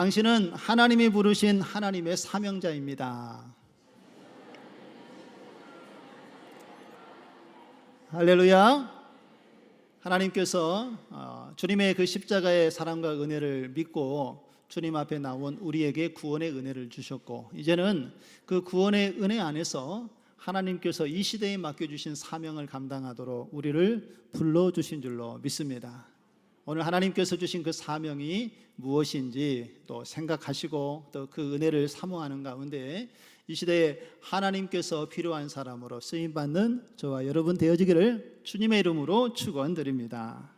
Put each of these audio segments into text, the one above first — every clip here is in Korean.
당신은 하나님이 부르신 하나님의 사명자입니다. 할렐루야. 하나님께서 주님의 그 십자가의 사랑과 은혜를 믿고 주님 앞에 나온 우리에게 구원의 은혜를 주셨고, 이제는 그 구원의 은혜 안에서 하나님께서 이 시대에 맡겨주신 사명을 감당하도록 우리를 불러주신 줄로 믿습니다. 오늘 하나님께서 주신 그 사명이 무엇인지 또 생각하시고 또 그 은혜를 사모하는 가운데 이 시대에 하나님께서 필요한 사람으로 쓰임받는 저와 여러분 되어지기를 주님의 이름으로 축원드립니다.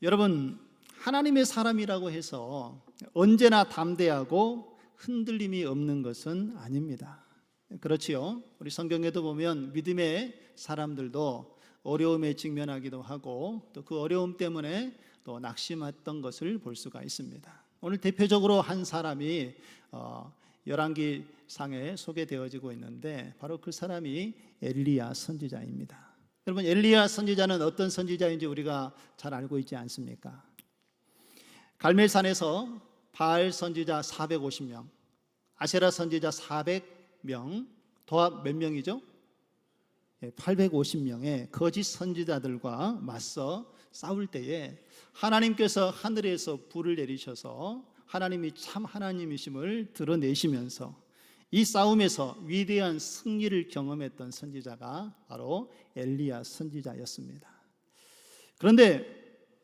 여러분, 하나님의 사람이라고 해서 언제나 담대하고 흔들림이 없는 것은 아닙니다. 그렇지요. 우리 성경에도 보면 믿음의 사람들도 어려움에 직면하기도 하고 또 그 어려움 때문에 또 낙심했던 것을 볼 수가 있습니다. 오늘 대표적으로 한 사람이 열왕기상에 소개되어지고 있는데 바로 그 사람이 엘리야 선지자입니다. 여러분, 엘리야 선지자는 어떤 선지자인지 우리가 잘 알고 있지 않습니까? 갈멜산에서 바알 선지자 450명, 아세라 선지자 400명, 더합 몇 명이죠? 850명의 거짓 선지자들과 맞서 싸울 때에 하나님께서 하늘에서 불을 내리셔서 하나님이 참 하나님이심을 드러내시면서 이 싸움에서 위대한 승리를 경험했던 선지자가 바로 엘리야 선지자였습니다. 그런데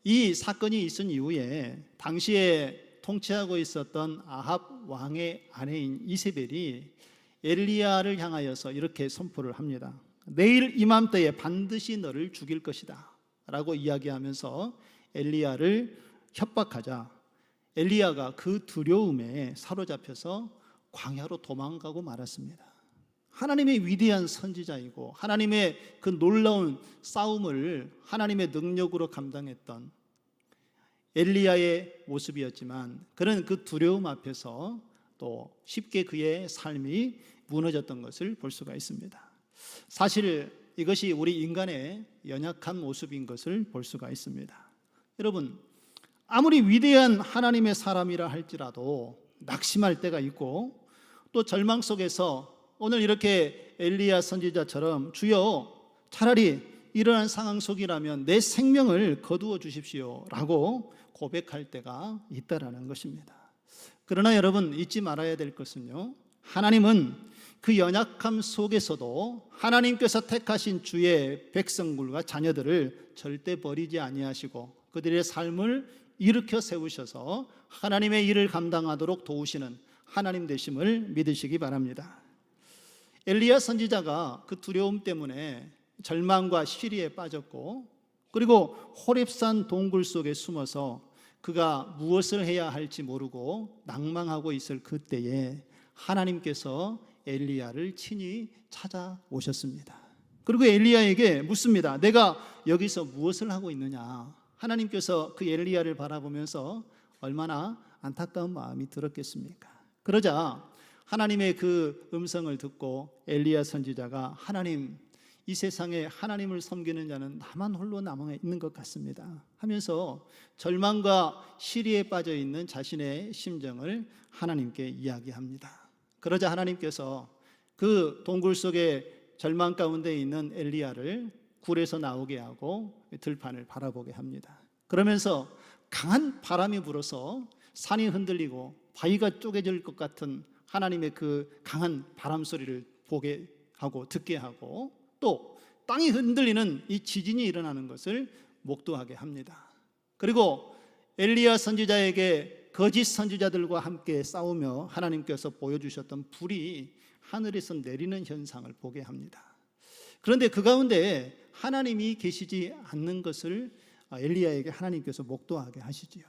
이 사건이 있은 이후에 당시에 통치하고 있었던 아합 왕의 아내인 이세벨이 엘리야를 향하여서 이렇게 선포를 합니다. 내일 이맘때에 반드시 너를 죽일 것이다 라고 이야기하면서 엘리야를 협박하자 엘리야가 그 두려움에 사로잡혀서 광야로 도망가고 말았습니다. 하나님의 위대한 선지자이고 하나님의 그 놀라운 싸움을 하나님의 능력으로 감당했던 엘리야의 모습이었지만 그는 그 두려움 앞에서 또 쉽게 그의 삶이 무너졌던 것을 볼 수가 있습니다. 사실 이것이 우리 인간의 연약한 모습인 것을 볼 수가 있습니다. 여러분, 아무리 위대한 하나님의 사람이라 할지라도 낙심할 때가 있고 또 절망 속에서 오늘 이렇게 엘리야 선지자처럼 주여 차라리 이러한 상황 속이라면 내 생명을 거두어 주십시오 라고 고백할 때가 있다라는 것입니다. 그러나 여러분, 잊지 말아야 될 것은요, 하나님은 그 연약함 속에서도 하나님께서 택하신 주의 백성들과 자녀들을 절대 버리지 아니하시고 그들의 삶을 일으켜 세우셔서 하나님의 일을 감당하도록 도우시는 하나님 되심을 믿으시기 바랍니다. 엘리야 선지자가 그 두려움 때문에 절망과 시리에 빠졌고 그리고 호렙산 동굴 속에 숨어서 그가 무엇을 해야 할지 모르고 낭망하고 있을 그때에 하나님께서 엘리야를 친히 찾아오셨습니다. 그리고 엘리야에게 묻습니다. 내가 여기서 무엇을 하고 있느냐? 하나님께서 그 엘리야를 바라보면서 얼마나 안타까운 마음이 들었겠습니까? 그러자 하나님의 그 음성을 듣고 엘리야 선지자가 하나님, 이 세상에 하나님을 섬기는 자는 나만 홀로 남아 있는 것 같습니다 하면서 절망과 시리에 빠져 있는 자신의 심정을 하나님께 이야기합니다. 그러자 하나님께서 그 동굴 속에 절망 가운데 있는 엘리야를 굴에서 나오게 하고 들판을 바라보게 합니다. 그러면서 강한 바람이 불어서 산이 흔들리고 바위가 쪼개질 것 같은 하나님의 그 강한 바람 소리를 보게 하고 듣게 하고 또 땅이 흔들리는 이 지진이 일어나는 것을 목도하게 합니다. 그리고 엘리야 선지자에게 거짓 선지자들과 함께 싸우며 하나님께서 보여주셨던 불이 하늘에서 내리는 현상을 보게 합니다. 그런데 그 가운데 하나님이 계시지 않는 것을 엘리야에게 하나님께서 목도하게 하시지요.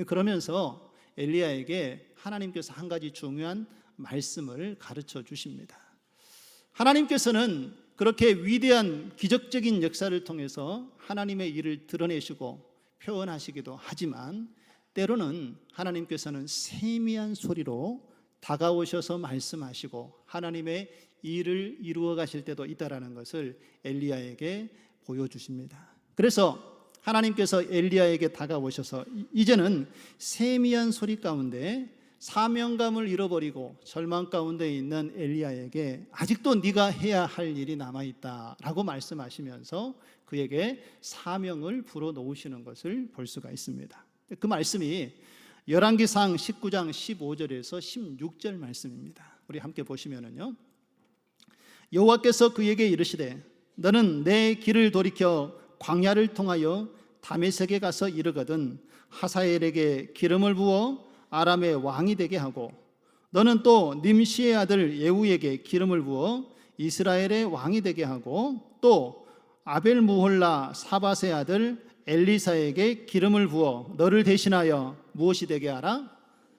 그러면서 엘리야에게 하나님께서 한 가지 중요한 말씀을 가르쳐 주십니다. 하나님께서는 그렇게 위대한 기적적인 역사를 통해서 하나님의 일을 드러내시고 표현하시기도 하지만 때로는 하나님께서는 세미한 소리로 다가오셔서 말씀하시고 하나님의 일을 이루어 가실 때도 있다라는 것을 엘리야에게 보여주십니다. 그래서 하나님께서 엘리야에게 다가오셔서 이제는 세미한 소리 가운데 사명감을 잃어버리고 절망 가운데 있는 엘리야에게 아직도 네가 해야 할 일이 남아있다라고 말씀하시면서 그에게 사명을 불어놓으시는 것을 볼 수가 있습니다. 그 말씀이 열왕기상 19장 15절에서 16절 말씀입니다. 우리 함께 보시면은요, 여호와께서 그에게 이르시되 너는 내 길을 돌이켜 광야를 통하여 다메섹에 가서 이르거든 하사엘에게 기름을 부어 아람의 왕이 되게 하고 너는 또 님시의 아들 예후에게 기름을 부어 이스라엘의 왕이 되게 하고 또 아벨무홀라 사밧의 아들 엘리사에게 기름을 부어 너를 대신하여 무엇이 되게 하라?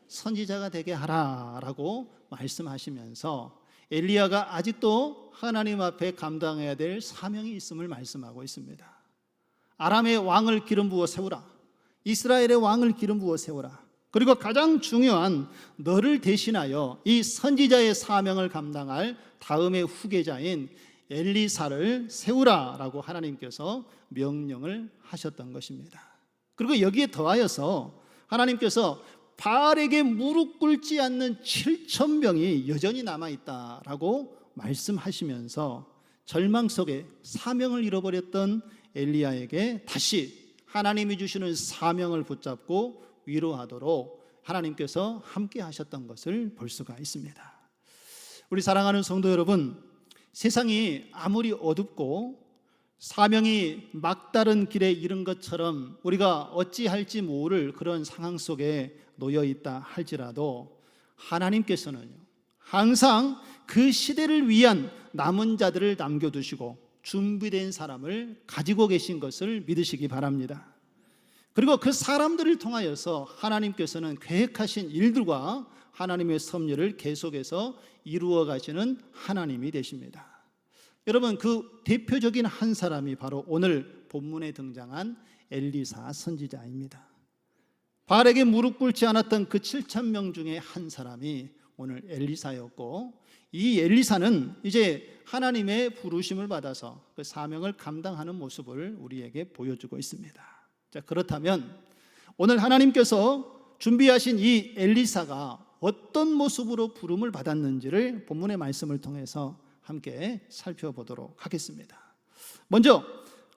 선지자가 되게 하라 라고 말씀하시면서 엘리야가 아직도 하나님 앞에 감당해야 될 사명이 있음을 말씀하고 있습니다. 아람의 왕을 기름 부어 세우라, 이스라엘의 왕을 기름 부어 세우라, 그리고 가장 중요한 너를 대신하여 이 선지자의 사명을 감당할 다음의 후계자인 엘리사를 세우라라고 하나님께서 명령을 하셨던 것입니다. 그리고 여기에 더하여서 하나님께서 바알에게 무릎 꿇지 않는 7,000명이 여전히 남아있다라고 말씀하시면서 절망 속에 사명을 잃어버렸던 엘리야에게 다시 하나님이 주시는 사명을 붙잡고 위로하도록 하나님께서 함께 하셨던 것을 볼 수가 있습니다. 우리 사랑하는 성도 여러분, 세상이 아무리 어둡고 사명이 막다른 길에 이른 것처럼 우리가 어찌할지 모를 그런 상황 속에 놓여 있다 할지라도 하나님께서는 항상 그 시대를 위한 남은 자들을 남겨두시고 준비된 사람을 가지고 계신 것을 믿으시기 바랍니다. 그리고 그 사람들을 통하여서 하나님께서는 계획하신 일들과 하나님의 섭리를 계속해서 이루어 가시는 하나님이 되십니다. 여러분, 그 대표적인 한 사람이 바로 오늘 본문에 등장한 엘리사 선지자입니다. 바알에게 무릎 꿇지 않았던 그 7,000명 중에 한 사람이 오늘 엘리사였고, 이 엘리사는 이제 하나님의 부르심을 받아서 그 사명을 감당하는 모습을 우리에게 보여주고 있습니다. 자, 그렇다면 오늘 하나님께서 준비하신 이 엘리사가 어떤 모습으로 부름을 받았는지를 본문의 말씀을 통해서 함께 살펴보도록 하겠습니다. 먼저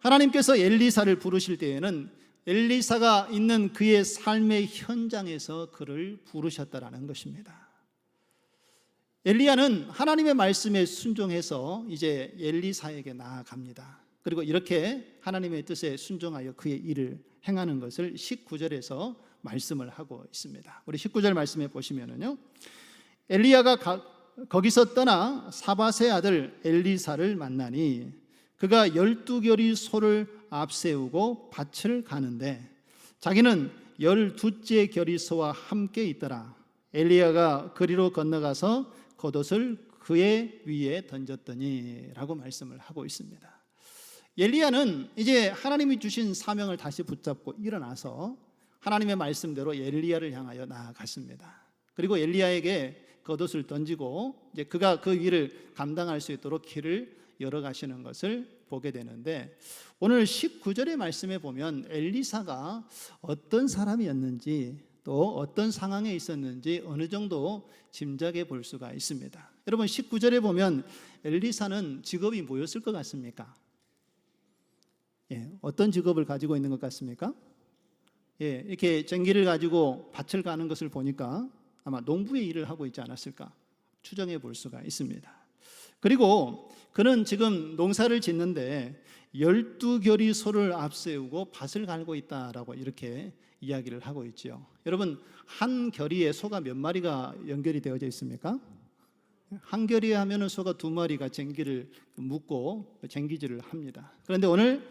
하나님께서 엘리사를 부르실 때에는 엘리사가 있는 그의 삶의 현장에서 그를 부르셨다라는 것입니다. 엘리야는 하나님의 말씀에 순종해서 이제 엘리사에게 나아갑니다. 그리고 이렇게 하나님의 뜻에 순종하여 그의 일을 행하는 것을 19절에서 말씀을 하고 있습니다. 우리 19절 말씀에 보시면은요, 엘리야가 거기서 떠나 사밧의 아들 엘리사를 만나니 그가 12결의 소를 앞세우고 밭을 가는데 자기는 12째 결의 소와 함께 있더라. 엘리야가 그리로 건너가서 겉옷을 그의 위에 던졌더니 라고 말씀을 하고 있습니다. 엘리야는 이제 하나님이 주신 사명을 다시 붙잡고 일어나서 하나님의 말씀대로 엘리야를 향하여 나아갔습니다. 그리고 엘리야에게 겉옷을 던지고 이제 그가 그 일을 감당할 수 있도록 길을 열어가시는 것을 보게 되는데, 오늘 19절의 말씀에 보면 엘리사가 어떤 사람이었는지 또 어떤 상황에 있었는지 어느 정도 짐작해 볼 수가 있습니다. 여러분, 19절에 보면 엘리사는 직업이 뭐였을 것 같습니까? 어떤 직업을 가지고 있는 것 같습니까? 이렇게 쟁기를 가지고 밭을 가는 것을 보니까 아마 농부의 일을 하고 있지 않았을까 추정해 볼 수가 있습니다. 그리고 그는 지금 농사를 짓는데 12결의 소를 앞세우고 밭을 갈고 있다라고 이렇게 이야기를 하고 있죠. 여러분, 한 결의에 소가 몇 마리가 연결이 되어져 있습니까? 한 결의에 하면은 소가 2마리가 쟁기를 묶고 쟁기질을 합니다. 그런데 오늘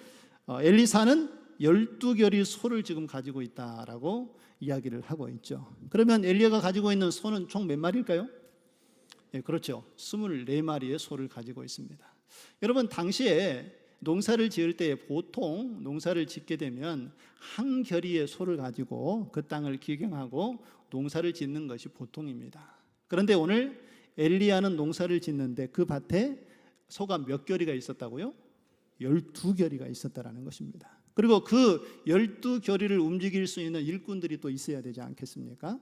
엘리사는 12결의 소를 지금 가지고 있다라고 이야기를 하고 있죠. 그러면 엘리야가 가지고 있는 소는 총 몇 마리일까요? 그렇죠. 24마리의 소를 가지고 있습니다. 여러분, 당시에 농사를 지을 때 보통 농사를 짓게 되면 한 결의의 소를 가지고 그 땅을 기경하고 농사를 짓는 것이 보통입니다. 그런데 오늘 엘리야는 농사를 짓는데 그 밭에 소가 몇 결의가 있었다고요? 12결의가 있었다라는 것입니다. 그리고 그 12교리를 움직일 수 있는 일꾼들이 또 있어야 되지 않겠습니까?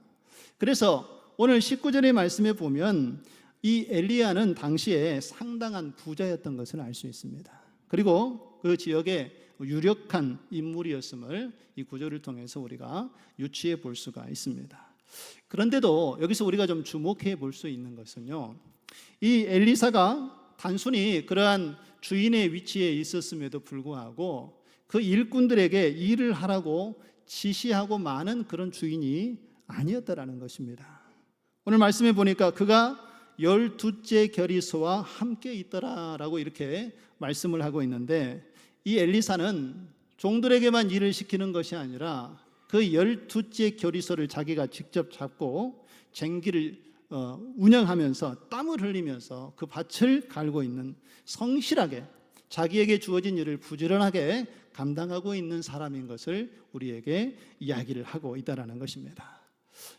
그래서 오늘 19절의 말씀에 보면 이 엘리야는 당시에 상당한 부자였던 것을 알 수 있습니다. 그리고 그 지역의 유력한 인물이었음을 이 구절을 통해서 우리가 유추해 볼 수가 있습니다. 그런데도 여기서 우리가 좀 주목해 볼 수 있는 것은요, 이 엘리사가 단순히 그러한 주인의 위치에 있었음에도 불구하고 그 일꾼들에게 일을 하라고 지시하고 많은 그런 주인이 아니었다라는 것입니다. 오늘 말씀해 보니까 그가 12째 결의소와 함께 있더라라고 이렇게 말씀을 하고 있는데, 이 엘리사는 종들에게만 일을 시키는 것이 아니라 그 12째 결의소를 자기가 직접 잡고 쟁기를 운영하면서 땀을 흘리면서 그 밭을 갈고 있는, 성실하게 자기에게 주어진 일을 부지런하게 감당하고 있는 사람인 것을 우리에게 이야기를 하고 있다는 것입니다.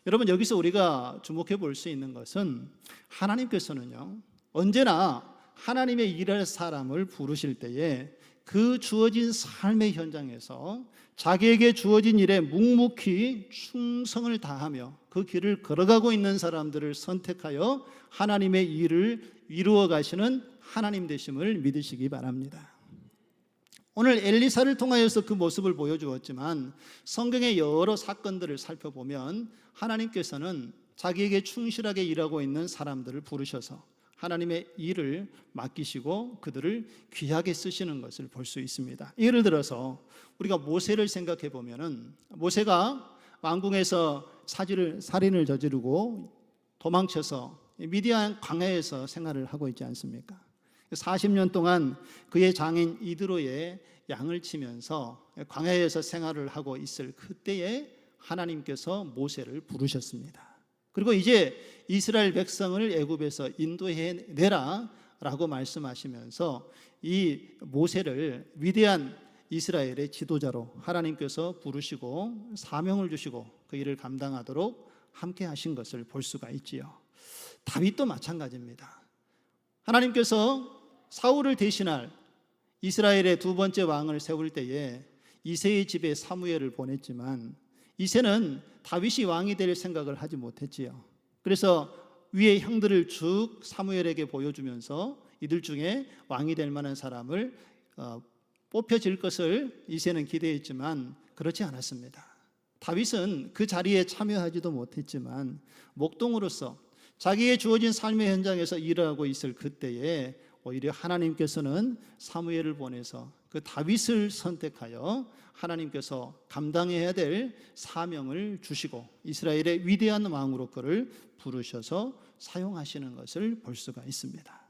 여러분, 여기서 우리가 주목해 볼 수 있는 것은 하나님께서는요, 언제나 하나님의 일할 사람을 부르실 때에 그 주어진 삶의 현장에서 자기에게 주어진 일에 묵묵히 충성을 다하며 그 길을 걸어가고 있는 사람들을 선택하여 하나님의 일을 이루어 가시는 하나님 되심을 믿으시기 바랍니다. 오늘 엘리사를 통하여서 그 모습을 보여주었지만 성경의 여러 사건들을 살펴보면 하나님께서는 자기에게 충실하게 일하고 있는 사람들을 부르셔서 하나님의 일을 맡기시고 그들을 귀하게 쓰시는 것을 볼 수 있습니다. 예를 들어서 우리가 모세를 생각해 보면은, 모세가 왕궁에서 살인을 저지르고 도망쳐서 미디안 광야에서 생활을 하고 있지 않습니까? 40년 동안 그의 장인 이드로의 양을 치면서 광야에서 생활을 하고 있을 그때에 하나님께서 모세를 부르셨습니다. 그리고 이제 이스라엘 백성을 애굽에서 인도해내라 라고 말씀하시면서 이 모세를 위대한 이스라엘의 지도자로 하나님께서 부르시고 사명을 주시고 그 일을 감당하도록 함께 하신 것을 볼 수가 있지요. 다윗도 마찬가지입니다. 하나님께서 사울을 대신할 이스라엘의 두 번째 왕을 세울 때에 이새의 집에 사무엘을 보냈지만 이새는 다윗이 왕이 될 생각을 하지 못했지요. 그래서 위의 형들을 쭉 사무엘에게 보여주면서 이들 중에 왕이 될 만한 사람을 뽑혀질 것을 이새는 기대했지만 그렇지 않았습니다. 다윗은 그 자리에 참여하지도 못했지만 목동으로서 자기의 주어진 삶의 현장에서 일하고 있을 그때에 오히려 하나님께서는 사무엘을 보내서 그 다윗을 선택하여 하나님께서 감당해야 될 사명을 주시고 이스라엘의 위대한 왕으로 그를 부르셔서 사용하시는 것을 볼 수가 있습니다.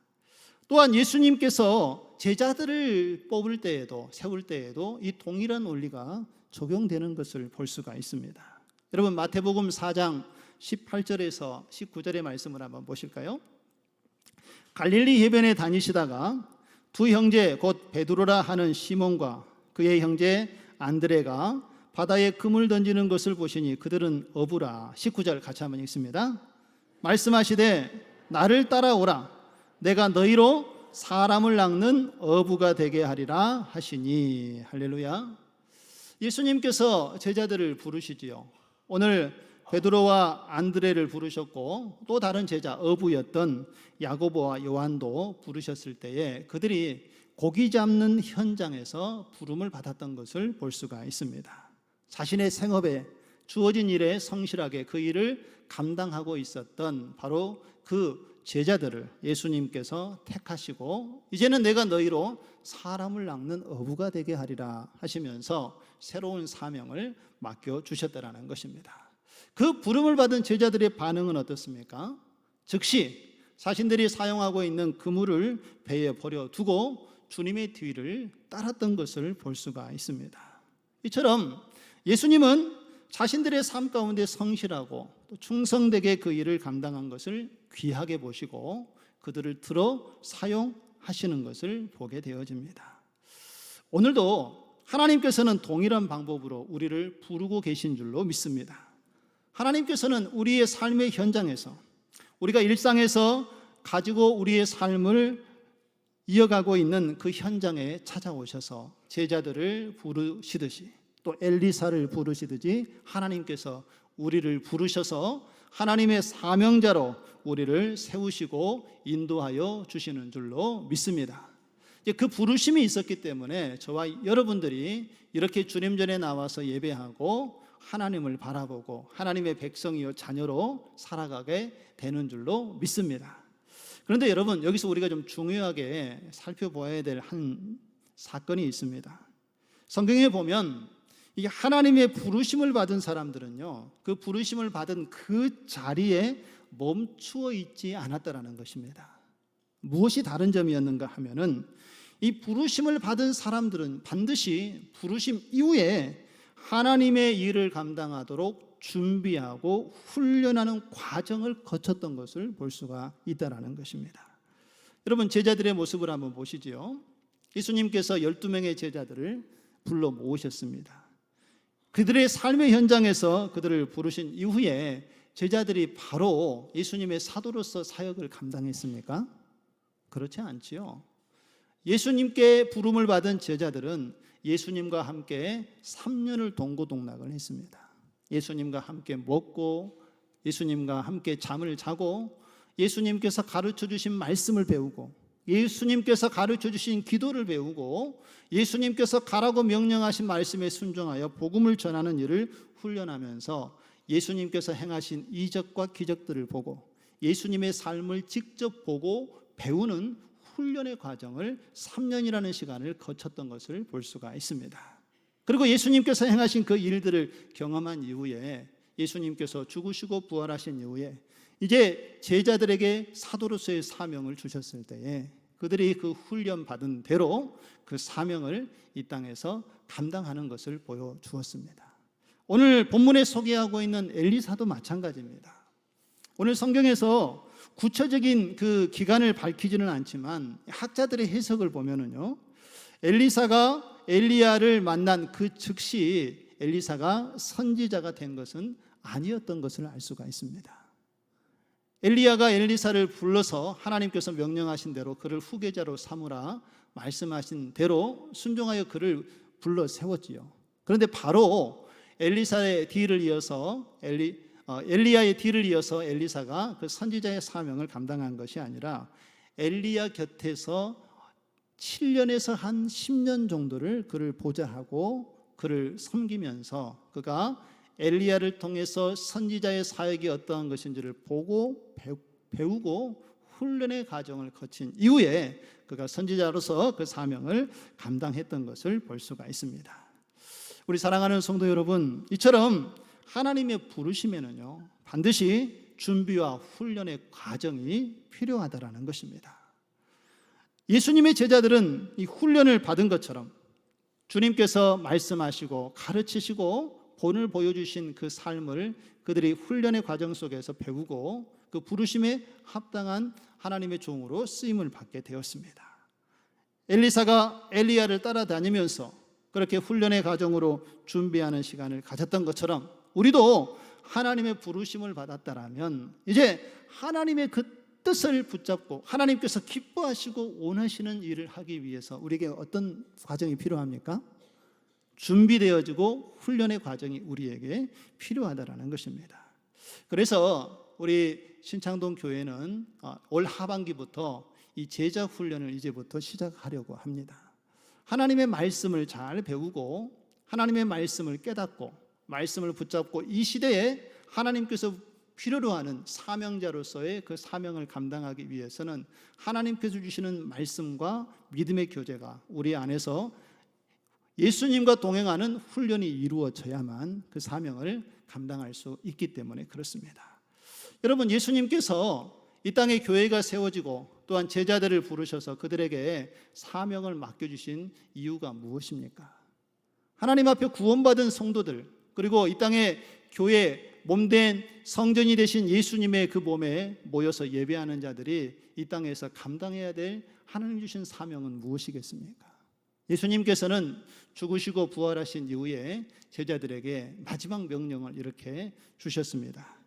또한 예수님께서 제자들을 뽑을 때에도 세울 때에도 이 동일한 원리가 적용되는 것을 볼 수가 있습니다. 여러분, 마태복음 4장 18절에서 19절의 말씀을 한번 보실까요? 갈릴리 해변에 다니시다가 두 형제 곧 베드로라 하는 시몬과 그의 형제 안드레가 바다에 금을 던지는 것을 보시니 그들은 어부라. 19절 같이 한번 읽습니다. 말씀하시되 나를 따라오라. 내가 너희로 사람을 낚는 어부가 되게 하리라 하시니. 할렐루야. 예수님께서 제자들을 부르시지요. 오늘 베드로와 안드레를 부르셨고 또 다른 제자 어부였던 야고보와 요한도 부르셨을 때에 그들이 고기 잡는 현장에서 부름을 받았던 것을 볼 수가 있습니다. 자신의 생업에 주어진 일에 성실하게 그 일을 감당하고 있었던 바로 그 제자들을 예수님께서 택하시고 이제는 내가 너희로 사람을 낚는 어부가 되게 하리라 하시면서 새로운 사명을 맡겨주셨다는 것입니다. 그 부름을 받은 제자들의 반응은 어떻습니까? 즉시 자신들이 사용하고 있는 그물을 배에 버려두고 주님의 뒤를 따랐던 것을 볼 수가 있습니다. 이처럼 예수님은 자신들의 삶 가운데 성실하고 또 충성되게 그 일을 감당한 것을 귀하게 보시고 그들을 들어 사용하시는 것을 보게 되어집니다. 오늘도 하나님께서는 동일한 방법으로 우리를 부르고 계신 줄로 믿습니다. 하나님께서는 우리의 삶의 현장에서 우리가 일상에서 가지고 우리의 삶을 이어가고 있는 그 현장에 찾아오셔서 제자들을 부르시듯이 또 엘리사를 부르시듯이 하나님께서 우리를 부르셔서 하나님의 사명자로 우리를 세우시고 인도하여 주시는 줄로 믿습니다. 그 부르심이 있었기 때문에 저와 여러분들이 이렇게 주님 전에 나와서 예배하고 하나님을 바라보고 하나님의 백성이요 자녀로 살아가게 되는 줄로 믿습니다. 그런데 여러분, 여기서 우리가 좀 중요하게 살펴보아야 될 한 사건이 있습니다. 성경에 보면 이 하나님의 부르심을 받은 사람들은요, 그 부르심을 받은 그 자리에 멈추어 있지 않았다라는 것입니다. 무엇이 다른 점이었는가 하면은 이 부르심을 받은 사람들은 반드시 부르심 이후에 하나님의 일을 감당하도록 준비하고 훈련하는 과정을 거쳤던 것을 볼 수가 있다라는 것입니다. 여러분, 제자들의 모습을 한번 보시지요. 예수님께서 12명의 제자들을 불러 모으셨습니다. 그들의 삶의 현장에서 그들을 부르신 이후에 제자들이 바로 예수님의 사도로서 사역을 감당했습니까? 그렇지 않지요. 예수님께 부름을 받은 제자들은 예수님과 함께 3년을 동고동락을 했습니다. 예수님과 함께 먹고 예수님과 함께 잠을 자고 예수님께서 가르쳐 주신 말씀을 배우고 예수님께서 가르쳐 주신 기도를 배우고 예수님께서 가라고 명령하신 말씀에 순종하여 복음을 전하는 일을 훈련하면서 예수님께서 행하신 이적과 기적들을 보고 예수님의 삶을 직접 보고 배우는 훈련의 과정을 3년이라는 시간을 거쳤던 것을 볼 수가 있습니다. 그리고 예수님께서 행하신 그 일들을 경험한 이후에 예수님께서 죽으시고 부활하신 이후에 이제 제자들에게 사도로서의 사명을 주셨을 때에 그들이 그 훈련 받은 대로 그 사명을 이 땅에서 감당하는 것을 보여주었습니다. 오늘 본문에 소개하고 있는 엘리사도 마찬가지입니다. 오늘 성경에서 구체적인 그 기간을 밝히지는 않지만 학자들의 해석을 보면은요, 엘리사가 엘리야를 만난 그 즉시 엘리사가 선지자가 된 것은 아니었던 것을 알 수가 있습니다. 엘리야가 엘리사를 불러서 하나님께서 명령하신 대로 그를 후계자로 삼으라 말씀하신 대로 순종하여 그를 불러 세웠지요. 그런데 바로 엘리사의 뒤를 이어서 엘리야의 뒤를 이어서 엘리사가 그 선지자의 사명을 감당한 것이 아니라 엘리야 곁에서 7년에서 한 10년 정도를 그를 보좌하고 그를 섬기면서 그가 엘리야를 통해서 선지자의 사역이 어떠한 것인지를 보고 배우고 훈련의 과정을 거친 이후에 그가 선지자로서 그 사명을 감당했던 것을 볼 수가 있습니다. 우리 사랑하는 성도 여러분, 이처럼 하나님의 부르심에는요, 반드시 준비와 훈련의 과정이 필요하다라는 것입니다. 예수님의 제자들은 이 훈련을 받은 것처럼 주님께서 말씀하시고 가르치시고 본을 보여주신 그 삶을 그들이 훈련의 과정 속에서 배우고 그 부르심에 합당한 하나님의 종으로 쓰임을 받게 되었습니다. 엘리사가 엘리야를 따라다니면서 그렇게 훈련의 과정으로 준비하는 시간을 가졌던 것처럼 우리도 하나님의 부르심을 받았다라면 이제 하나님의 그 뜻을 붙잡고 하나님께서 기뻐하시고 원하시는 일을 하기 위해서 우리에게 어떤 과정이 필요합니까? 준비되어지고 훈련의 과정이 우리에게 필요하다라는 것입니다. 그래서 우리 신창동 교회는 올 하반기부터 이 제자 훈련을 이제부터 시작하려고 합니다. 하나님의 말씀을 잘 배우고 하나님의 말씀을 깨닫고 말씀을 붙잡고 이 시대에 하나님께서 필요로 하는 사명자로서의 그 사명을 감당하기 위해서는 하나님께서 주시는 말씀과 믿음의 교제가 우리 안에서 예수님과 동행하는 훈련이 이루어져야만 그 사명을 감당할 수 있기 때문에 그렇습니다. 여러분, 예수님께서 이 땅에 교회가 세워지고 또한 제자들을 부르셔서 그들에게 사명을 맡겨주신 이유가 무엇입니까? 하나님 앞에 구원받은 성도들, 그리고 이 땅에 교회 몸된 성전이 되신 예수님의 그 몸에 모여서 예배하는 자들이 이 땅에서 감당해야 될 하나님 주신 사명은 무엇이겠습니까? 예수님께서는 죽으시고 부활하신 이후에 제자들에게 마지막 명령을 이렇게 주셨습니다.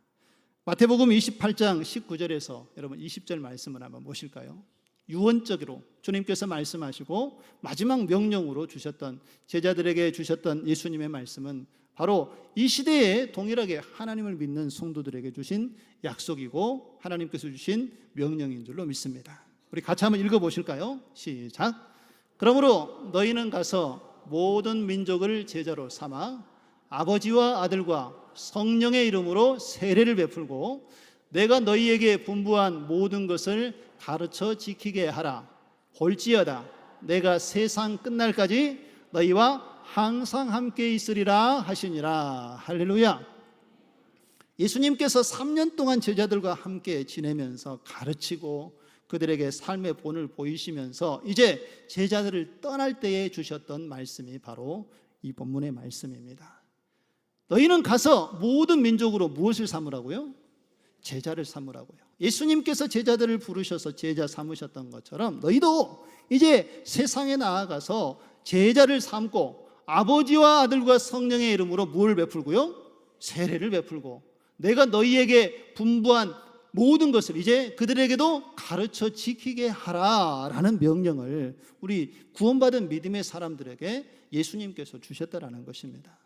마태복음 28장 19절에서 여러분 20절 말씀을 한번 보실까요? 유언적으로 주님께서 말씀하시고 마지막 명령으로 주셨던, 제자들에게 주셨던 예수님의 말씀은 바로 이 시대에 동일하게 하나님을 믿는 성도들에게 주신 약속이고 하나님께서 주신 명령인 줄로 믿습니다. 우리 같이 한번 읽어보실까요? 시작. 그러므로 너희는 가서 모든 민족을 제자로 삼아 아버지와 아들과 성령의 이름으로 세례를 베풀고 내가 너희에게 분부한 모든 것을 가르쳐 지키게 하라. 볼지어다 내가 세상 끝날까지 너희와 항상 함께 있으리라 하시니라. 할렐루야. 예수님께서 3년 동안 제자들과 함께 지내면서 가르치고 그들에게 삶의 본을 보이시면서 이제 제자들을 떠날 때에 주셨던 말씀이 바로 이 본문의 말씀입니다. 너희는 가서 모든 민족으로 무엇을 삼으라고요? 제자를 삼으라고요. 예수님께서 제자들을 부르셔서 제자 삼으셨던 것처럼 너희도 이제 세상에 나아가서 제자를 삼고 아버지와 아들과 성령의 이름으로 무엇을 베풀고요? 세례를 베풀고 내가 너희에게 분부한 모든 것을 이제 그들에게도 가르쳐 지키게 하라라는 명령을 우리 구원받은 믿음의 사람들에게 예수님께서 주셨다라는 것입니다.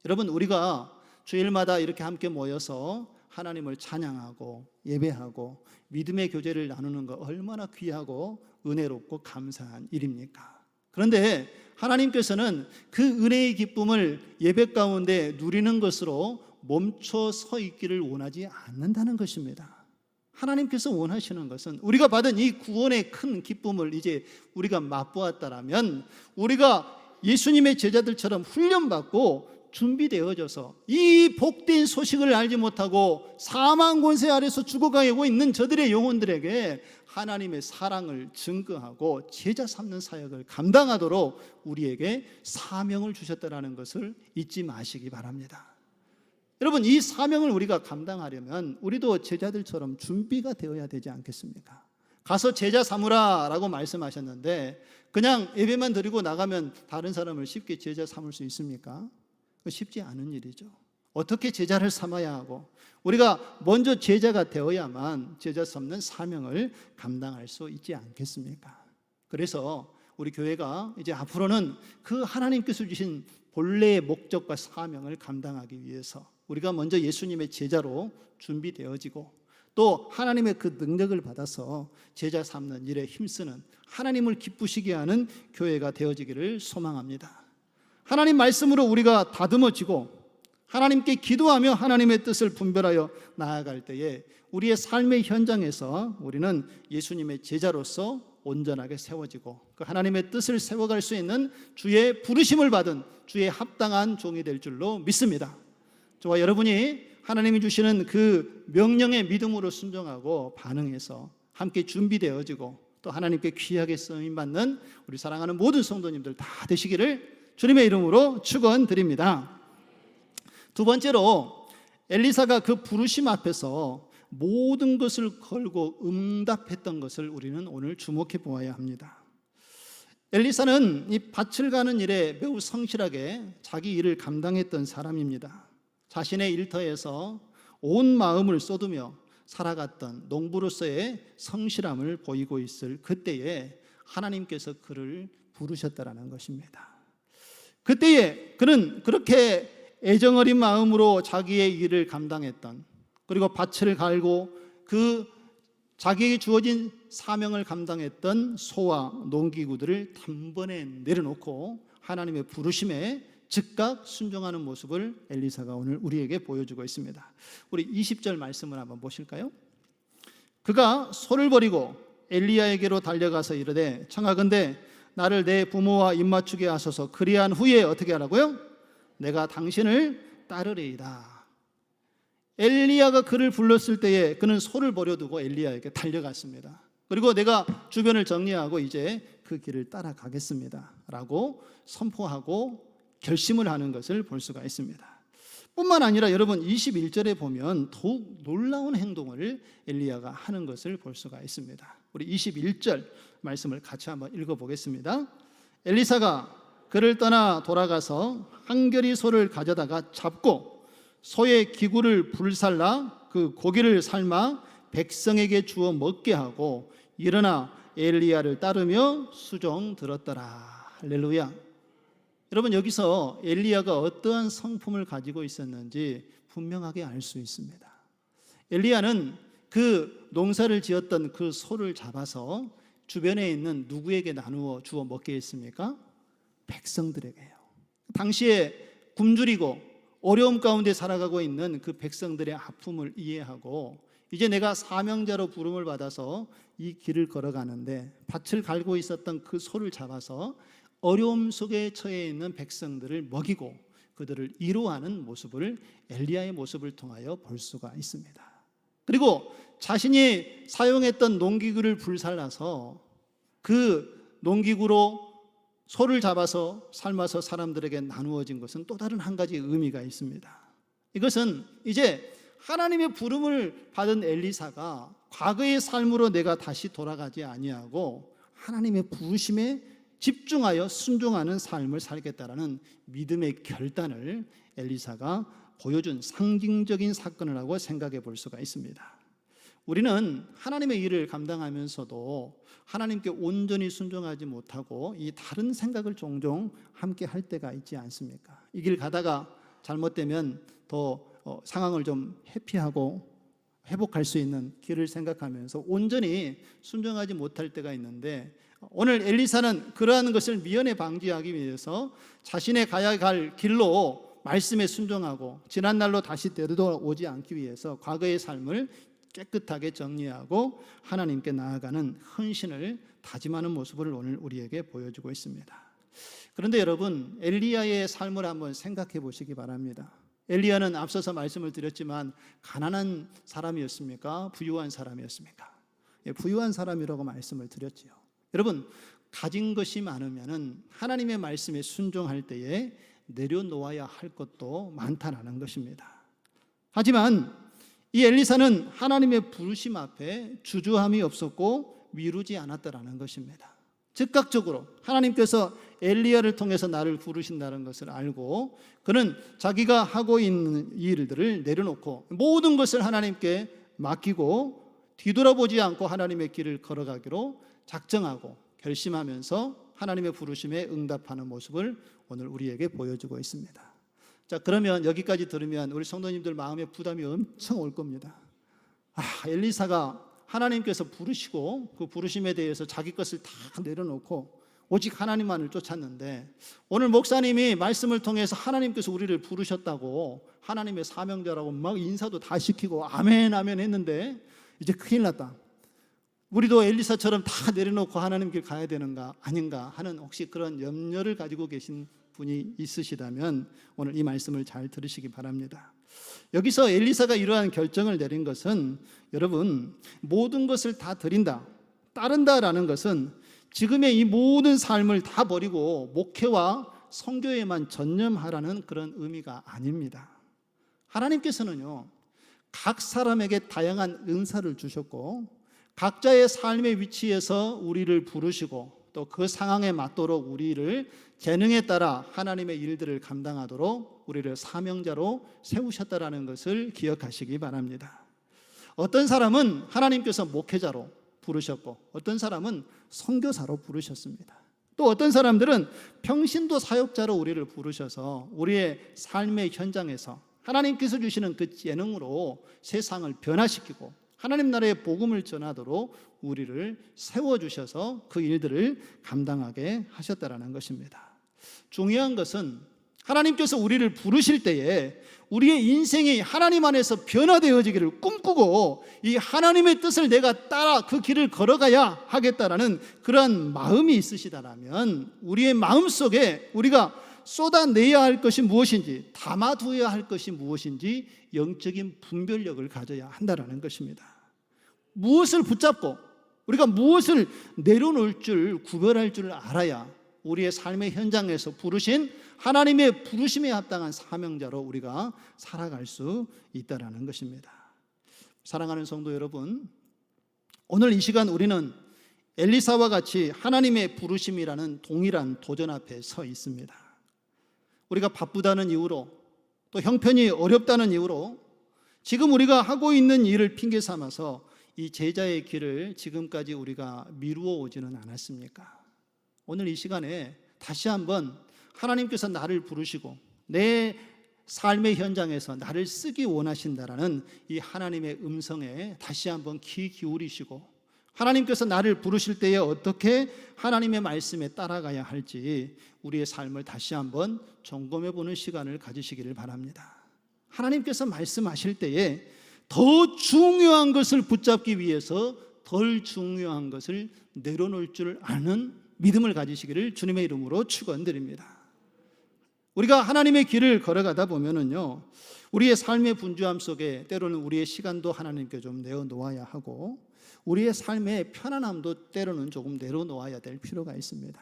여러분, 우리가 주일마다 이렇게 함께 모여서 하나님을 찬양하고 예배하고 믿음의 교제를 나누는 거 얼마나 귀하고 은혜롭고 감사한 일입니까? 그런데 하나님께서는 그 은혜의 기쁨을 예배 가운데 누리는 것으로 멈춰 서 있기를 원하지 않는다는 것입니다. 하나님께서 원하시는 것은 우리가 받은 이 구원의 큰 기쁨을 이제 우리가 맛보았다라면 우리가 예수님의 제자들처럼 훈련받고 준비되어져서 이 복된 소식을 알지 못하고 사망 권세 아래서 죽어가고 있는 저들의 영혼들에게 하나님의 사랑을 증거하고 제자 삼는 사역을 감당하도록 우리에게 사명을 주셨다는 것을 잊지 마시기 바랍니다. 여러분, 이 사명을 우리가 감당하려면 우리도 제자들처럼 준비가 되어야 되지 않겠습니까? 가서 제자 삼으라 라고 말씀하셨는데 그냥 예배만 드리고 나가면 다른 사람을 쉽게 제자 삼을 수 있습니까? 쉽지 않은 일이죠. 어떻게 제자를 삼아야 하고 우리가 먼저 제자가 되어야만 제자 삼는 사명을 감당할 수 있지 않겠습니까? 그래서 우리 교회가 이제 앞으로는 그 하나님께서 주신 본래의 목적과 사명을 감당하기 위해서 우리가 먼저 예수님의 제자로 준비되어지고 또 하나님의 그 능력을 받아서 제자 삼는 일에 힘쓰는 하나님을 기쁘시게 하는 교회가 되어지기를 소망합니다. 하나님 말씀으로 우리가 다듬어지고 하나님께 기도하며 하나님의 뜻을 분별하여 나아갈 때에 우리의 삶의 현장에서 우리는 예수님의 제자로서 온전하게 세워지고 그 하나님의 뜻을 세워갈 수 있는 주의 부르심을 받은 주의 합당한 종이 될 줄로 믿습니다. 저와 여러분이 하나님이 주시는 그 명령에 믿음으로 순종하고 반응해서 함께 준비되어지고 또 하나님께 귀하게 쓰임받는 우리 사랑하는 모든 성도님들 다 되시기를 주님의 이름으로 축원드립니다. 두 번째로 엘리사가 그 부르심 앞에서 모든 것을 걸고 응답했던 것을 우리는 오늘 주목해 보아야 합니다. 엘리사는 이 밭을 가는 일에 매우 성실하게 자기 일을 감당했던 사람입니다. 자신의 일터에서 온 마음을 쏟으며 살아갔던 농부로서의 성실함을 보이고 있을 그때에 하나님께서 그를 부르셨다라는 것입니다. 그때에 그는 그렇게 애정어린 마음으로 자기의 일을 감당했던 그리고 밭을 갈고 그 자기에게 주어진 사명을 감당했던 소와 농기구들을 단번에 내려놓고 하나님의 부르심에 즉각 순종하는 모습을 엘리사가 오늘 우리에게 보여주고 있습니다. 우리 20절 말씀을 한번 보실까요? 그가 소를 버리고 엘리야에게로 달려가서 이르되 청하건대 나를 내 부모와 입맞추게 하소서. 그리한 후에 어떻게 하라고요? 내가 당신을 따르리이다. 엘리야가 그를 불렀을 때에 그는 소를 버려두고 엘리야에게 달려갔습니다. 그리고 내가 주변을 정리하고 이제 그 길을 따라가겠습니다 라고 선포하고 결심을 하는 것을 볼 수가 있습니다. 뿐만 아니라 여러분 21절에 보면 더욱 놀라운 행동을 엘리야가 하는 것을 볼 수가 있습니다. 우리 21절 말씀을 같이 한번 읽어보겠습니다. 엘리사가 그를 떠나 돌아가서 한결이 소를 가져다가 잡고 소의 기구를 불살라 그 고기를 삶아 백성에게 주어 먹게 하고 일어나 엘리야를 따르며 수종 들었더라. 할렐루야. 여러분, 여기서 엘리야가 어떠한 성품을 가지고 있었는지 분명하게 알 수 있습니다. 엘리야는 그 농사를 지었던 그 소를 잡아서 주변에 있는 누구에게 나누어 주어 먹게 했습니까? 백성들에게요. 당시에 굶주리고 어려움 가운데 살아가고 있는 그 백성들의 아픔을 이해하고, 이제 내가 사명자로 부름을 받아서 이 길을 걸어가는데 밭을 갈고 있었던 그 소를 잡아서 어려움 속에 처해 있는 백성들을 먹이고 그들을 위로하는 모습을 엘리야의 모습을 통하여 볼 수가 있습니다. 그리고 자신이 사용했던 농기구를 불살라서 그 농기구로 소를 잡아서 삶아서 사람들에게 나누어진 것은 또 다른 한 가지 의미가 있습니다. 이것은 이제 하나님의 부름을 받은 엘리사가 과거의 삶으로 내가 다시 돌아가지 아니하고 하나님의 부르심에 집중하여 순종하는 삶을 살겠다라는 믿음의 결단을 엘리사가 보여준 상징적인 사건이라고 생각해 볼 수가 있습니다. 우리는 하나님의 일을 감당하면서도 하나님께 온전히 순종하지 못하고 이 다른 생각을 종종 함께 할 때가 있지 않습니까? 이 길 가다가 잘못되면 더 상황을 좀 회피하고 회복할 수 있는 길을 생각하면서 온전히 순종하지 못할 때가 있는데, 오늘 엘리사는 그러한 것을 미연에 방지하기 위해서 자신의 가야 갈 길로 말씀에 순종하고 지난날로 다시 되돌아오지 않기 위해서 과거의 삶을 깨끗하게 정리하고 하나님께 나아가는 헌신을 다짐하는 모습을 오늘 우리에게 보여주고 있습니다. 그런데 여러분, 엘리야의 삶을 한번 생각해 보시기 바랍니다. 엘리야는 앞서서 말씀을 드렸지만 가난한 사람이었습니까? 부유한 사람이었습니까? 부유한 사람이라고 말씀을 드렸지요. 여러분, 가진 것이 많으면 하나님의 말씀에 순종할 때에 내려놓아야 할 것도 많다라는 것입니다. 하지만 이 엘리사는 하나님의 부르심 앞에 주저함이 없었고 미루지 않았다라는 것입니다. 즉각적으로 하나님께서 엘리야를 통해서 나를 부르신다는 것을 알고 그는 자기가 하고 있는 일들을 내려놓고 모든 것을 하나님께 맡기고 뒤돌아보지 않고 하나님의 길을 걸어가기로 작정하고 결심하면서 하나님의 부르심에 응답하는 모습을 오늘 우리에게 보여주고 있습니다. 자, 그러면 여기까지 들으면 우리 성도님들 마음에 부담이 엄청 올 겁니다. 엘리사가 하나님께서 부르시고 그 부르심에 대해서 자기 것을 다 내려놓고 오직 하나님만을 쫓았는데, 오늘 목사님이 말씀을 통해서 하나님께서 우리를 부르셨다고 하나님의 사명자라고 막 인사도 다 시키고 아멘 아멘 했는데 이제 큰일 났다. 우리도 엘리사처럼 다 내려놓고 하나님 길 가야 되는가 아닌가 하는 혹시 그런 염려를 가지고 계신 분이 있으시다면 오늘 이 말씀을 잘 들으시기 바랍니다. 여기서 엘리사가 이러한 결정을 내린 것은, 여러분, 모든 것을 다 드린다, 따른다라는 것은 지금의 이 모든 삶을 다 버리고 목회와 선교에만 전념하라는 그런 의미가 아닙니다. 하나님께서는요, 각 사람에게 다양한 은사를 주셨고 각자의 삶의 위치에서 우리를 부르시고 또 그 상황에 맞도록 우리를 재능에 따라 하나님의 일들을 감당하도록 우리를 사명자로 세우셨다라는 것을 기억하시기 바랍니다. 어떤 사람은 하나님께서 목회자로 부르셨고 어떤 사람은 선교사로 부르셨습니다. 또 어떤 사람들은 평신도 사역자로 우리를 부르셔서 우리의 삶의 현장에서 하나님께서 주시는 그 재능으로 세상을 변화시키고 하나님 나라의 복음을 전하도록 우리를 세워주셔서 그 일들을 감당하게 하셨다라는 것입니다. 중요한 것은 하나님께서 우리를 부르실 때에 우리의 인생이 하나님 안에서 변화되어지기를 꿈꾸고 이 하나님의 뜻을 내가 따라 그 길을 걸어가야 하겠다라는 그러한 마음이 있으시다라면 우리의 마음속에 우리가 쏟아내야 할 것이 무엇인지, 담아두어야 할 것이 무엇인지 영적인 분별력을 가져야 한다는 것입니다. 무엇을 붙잡고 우리가 무엇을 내려놓을 줄, 구별할 줄 알아야 우리의 삶의 현장에서 부르신 하나님의 부르심에 합당한 사명자로 우리가 살아갈 수 있다는 것입니다. 사랑하는 성도 여러분, 오늘 이 시간 우리는 엘리사와 같이 하나님의 부르심이라는 동일한 도전 앞에 서 있습니다. 우리가 바쁘다는 이유로 또 형편이 어렵다는 이유로 지금 우리가 하고 있는 일을 핑계 삼아서 이 제자의 길을 지금까지 우리가 미루어 오지는 않았습니까? 오늘 이 시간에 다시 한번 하나님께서 나를 부르시고 내 삶의 현장에서 나를 쓰기 원하신다라는 이 하나님의 음성에 다시 한번 귀 기울이시고, 하나님께서 나를 부르실 때에 어떻게 하나님의 말씀에 따라가야 할지 우리의 삶을 다시 한번 점검해 보는 시간을 가지시기를 바랍니다. 하나님께서 말씀하실 때에 더 중요한 것을 붙잡기 위해서 덜 중요한 것을 내려놓을 줄 아는 믿음을 가지시기를 주님의 이름으로 축원드립니다. 우리가 하나님의 길을 걸어가다 보면은요, 우리의 삶의 분주함 속에 때로는 우리의 시간도 하나님께 좀 내어놓아야 하고, 우리의 삶의 편안함도 때로는 조금 내려놓아야 될 필요가 있습니다.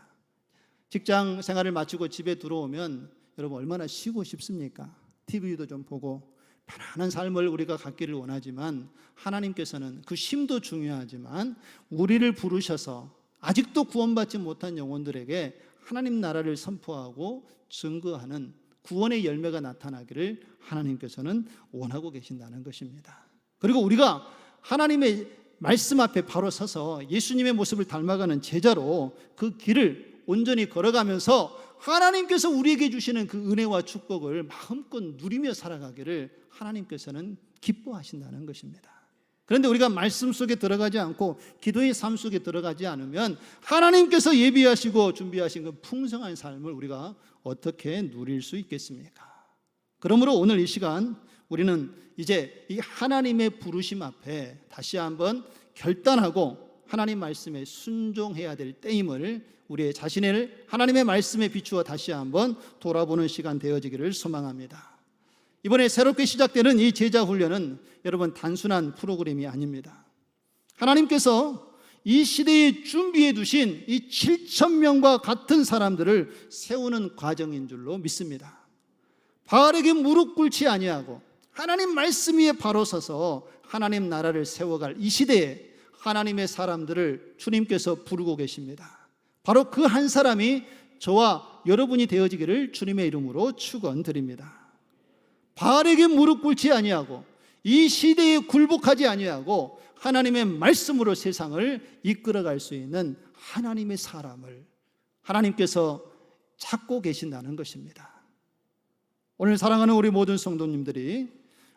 직장 생활을 마치고 집에 들어오면 여러분 얼마나 쉬고 싶습니까? TV도 좀 보고 편안한 삶을 우리가 갖기를 원하지만, 하나님께서는 그 쉼도 중요하지만 우리를 부르셔서 아직도 구원받지 못한 영혼들에게 하나님 나라를 선포하고 증거하는 구원의 열매가 나타나기를 하나님께서는 원하고 계신다는 것입니다. 그리고 우리가 하나님의 말씀 앞에 바로 서서 예수님의 모습을 닮아가는 제자로 그 길을 온전히 걸어가면서 하나님께서 우리에게 주시는 그 은혜와 축복을 마음껏 누리며 살아가기를 하나님께서는 기뻐하신다는 것입니다. 그런데 우리가 말씀 속에 들어가지 않고 기도의 삶 속에 들어가지 않으면 하나님께서 예비하시고 준비하신 그 풍성한 삶을 우리가 어떻게 누릴 수 있겠습니까? 그러므로 오늘 이 시간 우리는 이제 이 하나님의 부르심 앞에 다시 한번 결단하고 하나님 말씀에 순종해야 될 때임을, 우리의 자신을 하나님의 말씀에 비추어 다시 한번 돌아보는 시간 되어지기를 소망합니다. 이번에 새롭게 시작되는 이 제자 훈련은 여러분 단순한 프로그램이 아닙니다. 하나님께서 이 시대에 준비해 두신 이 7,000명과 같은 사람들을 세우는 과정인 줄로 믿습니다. 바알에게 무릎 꿇지 아니하고 하나님 말씀 위에 바로 서서 하나님 나라를 세워갈 이 시대에 하나님의 사람들을 주님께서 부르고 계십니다. 바로 그 한 사람이 저와 여러분이 되어지기를 주님의 이름으로 축원드립니다. 바알에게 무릎 꿇지 아니하고 이 시대에 굴복하지 아니하고 하나님의 말씀으로 세상을 이끌어갈 수 있는 하나님의 사람을 하나님께서 찾고 계신다는 것입니다. 오늘 사랑하는 우리 모든 성도님들이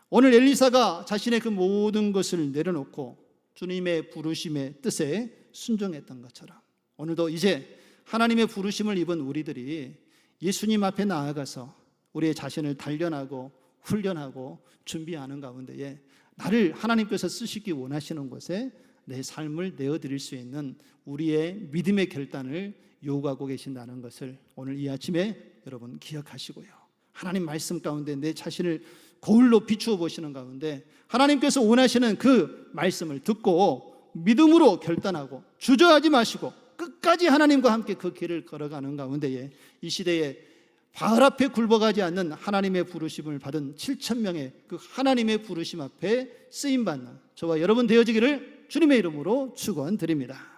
오늘 엘리사가 자신의 그 모든 것을 내려놓고 주님의 부르심의 뜻에 순종했던 것처럼 오늘도 이제 하나님의 부르심을 입은 우리들이 예수님 앞에 나아가서 우리의 자신을 단련하고 훈련하고 준비하는 가운데에 나를 하나님께서 쓰시기 원하시는 곳에 내 삶을 내어드릴 수 있는 우리의 믿음의 결단을 요구하고 계신다는 것을 오늘 이 아침에 여러분 기억하시고요, 하나님 말씀 가운데 내 자신을 거울로 비추어 보시는 가운데 하나님께서 원하시는 그 말씀을 듣고 믿음으로 결단하고 주저하지 마시고 끝까지 하나님과 함께 그 길을 걸어가는 가운데에 이 시대에 바알 앞에 굴복하지 않는 하나님의 부르심을 받은 7,000명의 그 하나님의 부르심 앞에 쓰임받는 저와 여러분 되어지기를 주님의 이름으로 축원드립니다.